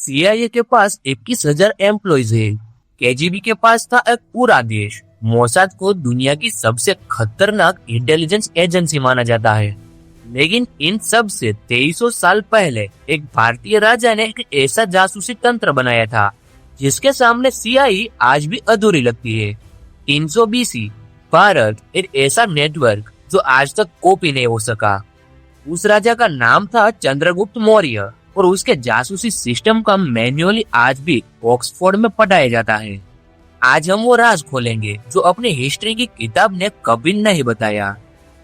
CIA के पास 21,000 employees है। KGB के पास था एक पूरा देश। मोसाद को दुनिया की सबसे खतरनाक इंटेलिजेंस एजेंसी माना जाता है। लेकिन इन सब से 2300 साल पहले एक भारतीय राजा ने एक ऐसा जासूसी तंत्र बनाया था जिसके सामने सीआईए आज भी अधूरी लगती है। 300 बीसी भारत एक ऐसा नेटवर्क जो आज तक कॉपी नहीं हो सका। उस राजा का नाम था चंद्रगुप्त मौर्य और उसके जासूसी सिस्टम का मैन्युअली आज भी ऑक्सफोर्ड में पढ़ाया जाता है। आज हम वो राज खोलेंगे जो अपनी हिस्ट्री की किताब ने कभी नहीं बताया।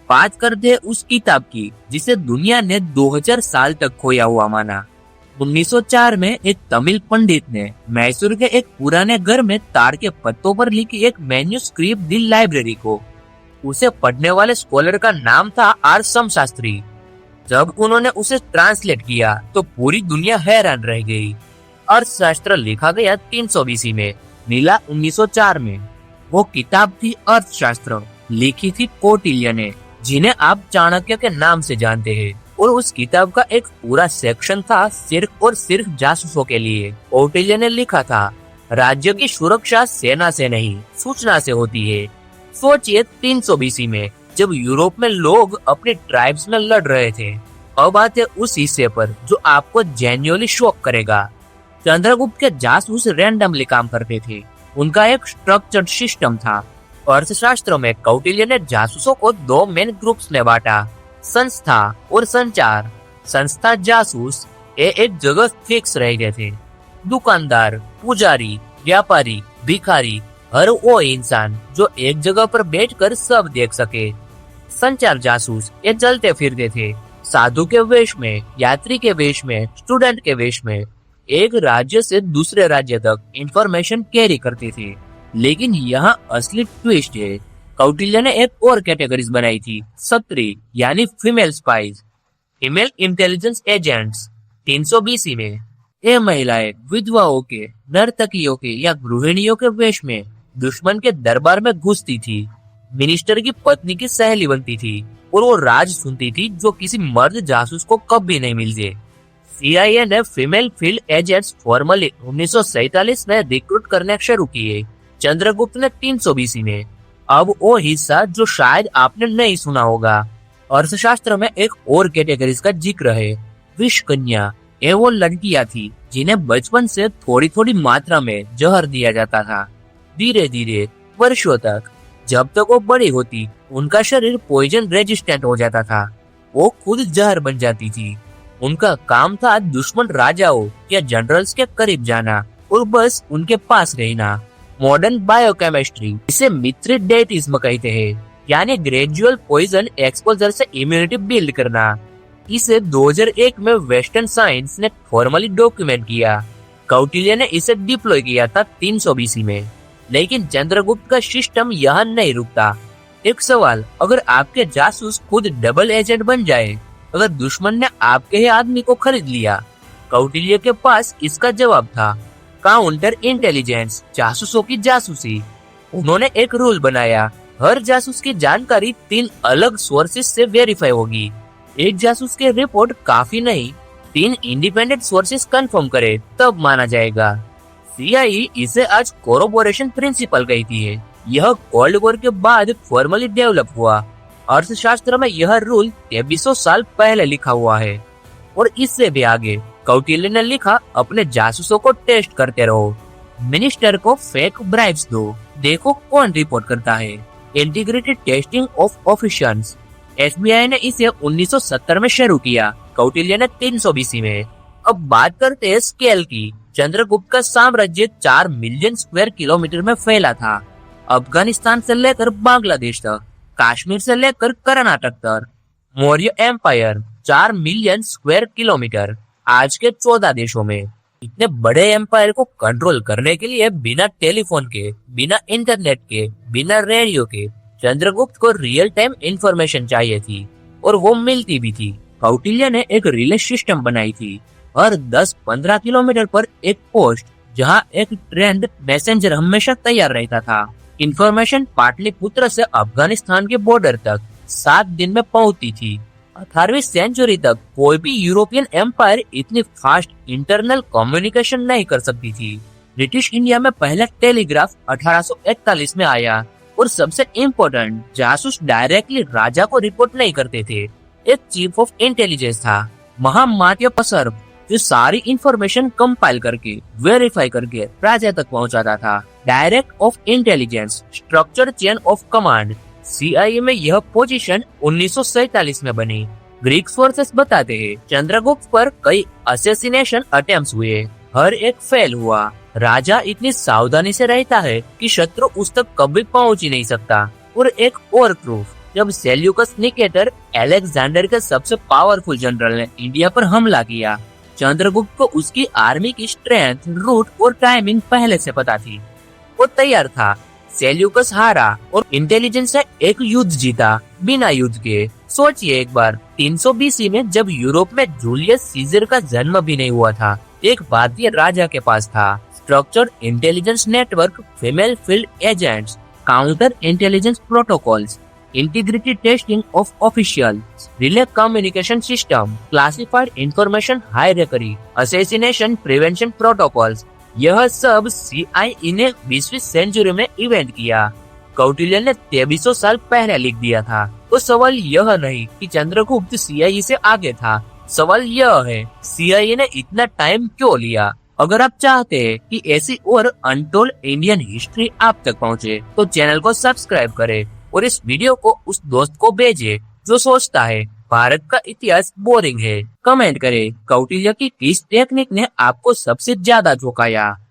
बात करते हैं उस किताब की जिसे दुनिया ने 2000 साल तक खोया हुआ माना। 1904 में एक तमिल पंडित ने मैसूर के एक पुराने घर में ताड़ के पत्तों पर लिखी एक मैन्युस्क्रिप्ट दी लाइब्रेरी को। उसे पढ़ने वाले स्कॉलर का नाम था आर समशास्त्री। जब उन्होंने उसे ट्रांसलेट किया तो पूरी दुनिया हैरान रह गई। अर्थशास्त्र लिखा गया 300 बीसी में, मिला 1904 में। वो किताब थी अर्थशास्त्र, लिखी थी कौटिल्य ने, जिन्हें आप चाणक्य के नाम से जानते हैं। और उस किताब का एक पूरा सेक्शन था सिर्फ और सिर्फ जासूसों के लिए। कौटिल्य ने लिखा था, राज्य की सुरक्षा सेना से नहीं सूचना से होती है। सोचिए 300 बीसी में जब यूरोप में लोग अपने ट्राइब्स में लड़ रहे थे। अब आते उस हिस्से पर जो आपको जेन्युइनली शॉक करेगा। चंद्रगुप्त के जासूस रैंडमली काम करते थे। उनका एक स्ट्रक्चर्ड सिस्टम था। अर्थशास्त्र में कौटिल्य ने जासूसों को 2 मेन ग्रुप्स में बांटा, संस्था और संचार। संस्था जासूस एक जगह फिक्स रहते थे। दुकानदार, पुजारी, व्यापारी, भिखारी, हर वो इंसान जो एक जगह पर बैठकर सब देख सके। संचार जासूस ये चलते फिरते थे, साधु के वेश में, यात्री के वेश में, स्टूडेंट के वेश में, एक राज्य से दूसरे राज्य तक इंफॉर्मेशन कैरी करते थे। लेकिन यहाँ असली ट्विस्ट है। कौटिल्य ने एक और कैटेगरीज बनाई थी, सत्री यानी female spice, female intelligence agents. 300 BC में ये महिलाएं विधवाओं के, नर्तकियों के या गृहिणियों के वेश में दुश्मन के दरबार में घुसती थी। मिनिस्टर की पत्नी की सहेली बनती थी और वो राज सुनती थी जो किसी मर्द जासूस को कभी नहीं मिलते। सीआईए ने फीमेल फील्ड एजेंट्स फॉर्मली 1947 में रिक्रूट करने शुरू किए। चंद्रगुप्त ने 300 बीसी में। अब वो हिस्सा जो शायद आपने नहीं सुना होगा। अर्थशास्त्र में एक और कैटेगरीज का जिक्र है, विष कन्या। ये वो लड़कियां थी जिन्हें बचपन से थोड़ी थोड़ी मात्रा में जहर दिया जाता था। धीरे धीरे वर्षों तक, जब तक वो बड़ी होती, उनका शरीर पॉइजन रेजिस्टेंट हो जाता था। वो खुद जहर बन जाती थी। उनका काम था दुश्मन राजाओं या जनरल्स के करीब जाना और बस उनके पास रहना। मॉडर्न बायोकेमिस्ट्री, इसे मित्रित डेटिज्म कहते हैं, यानी ग्रेजुअल पॉइजन एक्सपोजर से इम्यूनिटी बिल्ड करना। इसे 2001 में वेस्टर्न साइंस ने फॉर्मली डॉक्यूमेंट किया। कौटिल्य ने इसे डिप्लॉय किया था 300 बीसी में। लेकिन चंद्रगुप्त का सिस्टम यहाँ नहीं रुकता। एक सवाल, अगर आपके जासूस खुद डबल एजेंट बन जाए, अगर दुश्मन ने आपके ही आदमी को खरीद लिया? कौटिल्य के पास इसका जवाब था, काउंटर इंटेलिजेंस, जासूसों की जासूसी। उन्होंने एक रूल बनाया, हर जासूस की जानकारी 3 अलग सोर्सेस से वेरीफाई होगी। एक जासूस की रिपोर्ट काफी नहीं, 3 इंडिपेंडेंट सोर्सेस कंफर्म करे तब माना जाएगा। सीआईए इसे आज कोरोबोरेशन प्रिंसिपल कहती है। यह कोल्ड वॉर के बाद फॉर्मली डेवलप हुआ। अर्थशास्त्र में यह रूल 2300 साल पहले लिखा हुआ है। और इससे भी आगे कौटिल्य ने लिखा, अपने जासूसों को टेस्ट करते रहो, मिनिस्टर को फेक ब्राइब्स दो, देखो कौन रिपोर्ट करता है। Integrated testing of officials, FBI ने इसे 1970 में शुरू किया, कौटिल्य ने 300 बीसी में। अब बात करते हैं स्केल की। चंद्रगुप्त का साम्राज्य 4 मिलियन स्क्वायर किलोमीटर में फैला था। अफगानिस्तान से लेकर बांग्लादेश तक, कश्मीर से लेकर कर्नाटक तक। Maurya empire 4 million square kilometre, आज के 14 देशों में। इतने बड़े एम्पायर को कंट्रोल करने के लिए बिना टेलीफोन के, बिना इंटरनेट के, बिना रेडियो के चंद्रगुप्त को रियल टाइम इंफॉर्मेशन चाहिए थी और वो मिलती भी थी। कौटिल्य ने एक रिले सिस्टम बनाई थी। हर 10-15 किलोमीटर पर एक पोस्ट जहां एक ट्रेंड मैसेंजर हमेशा तैयार रहता था। इंफॉर्मेशन पाटलिपुत्र से अफगानिस्तान के बॉर्डर तक 7 दिन में पहुंचती थी। 18वीं सेंचुरी तक कोई भी यूरोपियन एम्पायर इतनी फास्ट इंटरनल कम्युनिकेशन नहीं कर सकती थी। ब्रिटिश इंडिया में पहला टेलीग्राफ 1841 में आया और सबसे इम्पोर्टेंट, जासूस डायरेक्टली राजा को रिपोर्ट नहीं करते थे। एक चीफ ऑफ इंटेलिजेंस था, महामात्य पसर्व, जो सारी इंफॉर्मेशन कंपाइल करके वेरीफाई करके राजा तक पहुंचाता था। Direct of intelligence, structure chain of command, CIA में यह पोजीशन 1947 में बनी। ग्रीक सोर्सेस बताते हैं चंद्रगुप्त पर कई असैसिनेशन अटेम्प्ट्स हुए, हर एक फेल हुआ। राजा इतनी सावधानी से रहता है कि शत्रु उस तक कभी पहुंच ही नहीं सकता। और एक और प्रूफ, जब सेल्यूकस निकेटर, अलेक्जेंडर के सबसे पावरफुल जनरल ने इंडिया पर हमला किया, चंद्रगुप्त को उसकी आर्मी की स्ट्रेंथ, रूट और टाइमिंग पहले से पता थी। वो तैयार था। सेल्यूकस हारा और इंटेलिजेंस से एक युद्ध जीता बिना युद्ध के। सोचिए एक बार, 300 BC में जब यूरोप में जूलियस सीजर का जन्म भी नहीं हुआ था, एक भारतीय राजा के पास था structured intelligence network, female field agents, counter intelligence protocols, integrity testing of officials, relay communication system, classified information hierarchy, assassination prevention protocols. यह सब CIA ने 20वीं सेंचुरी में इवेंट किया। कौटिल्य ने 2300 साल पहले लिख दिया था। तो सवाल यह नहीं कि चंद्रगुप्त CIA से आगे था, सवाल यह है CIA ने इतना टाइम क्यों लिया। अगर आप चाहते हैं कि ऐसी और अनटोल्ड इंडियन हिस्ट्री आप तक पहुंचे, तो चैनल को सब्सक्राइब करें और इस वीडियो को उस दोस्त को भेजें जो सोचता है भारत का इतिहास बोरिंग है। कमेंट करें कौटिल्य की किस टेक्निक ने आपको सबसे ज्यादा झोंकाया।